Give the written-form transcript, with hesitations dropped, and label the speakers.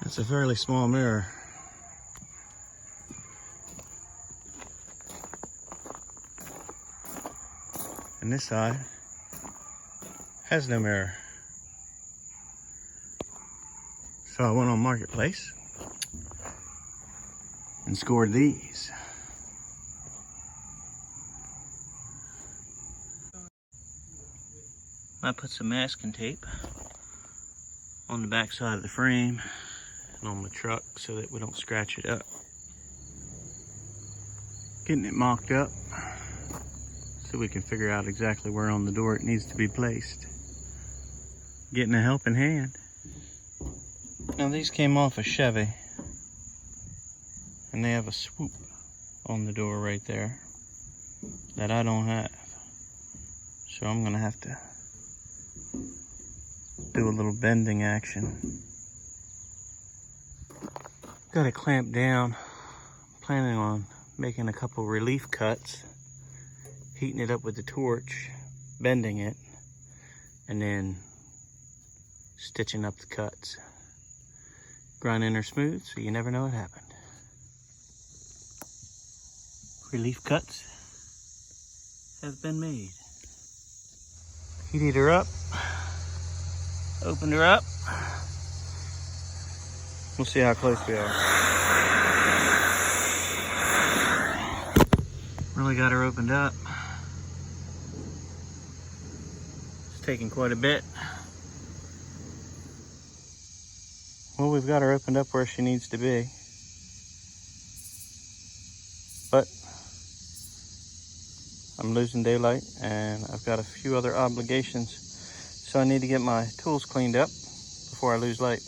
Speaker 1: It's a fairly small mirror. And this side has no mirror. So I went on Marketplace and scored these. I put some masking tape on the back side of the frame and on the truck so that we don't scratch it up. Getting it mocked up so we can figure out exactly where on the door it needs to be placed. Getting a helping hand. Now these came off a Chevy and they have a swoop on the door right there that I don't have. So I'm gonna have to do a little bending action. Got it clamped down. Planning on making a couple relief cuts, heating it up with the torch, bending it, and then stitching up the cuts. Grinding are smooth, so you never know what happened. Relief cuts have been made. Heated her up, opened her up. We'll see how close we are. Really got her opened up. It's taking quite a bit. Well, we've got her opened up where she needs to be. But I'm losing daylight and I've got a few other obligations. So I need to get my tools cleaned up before I lose light.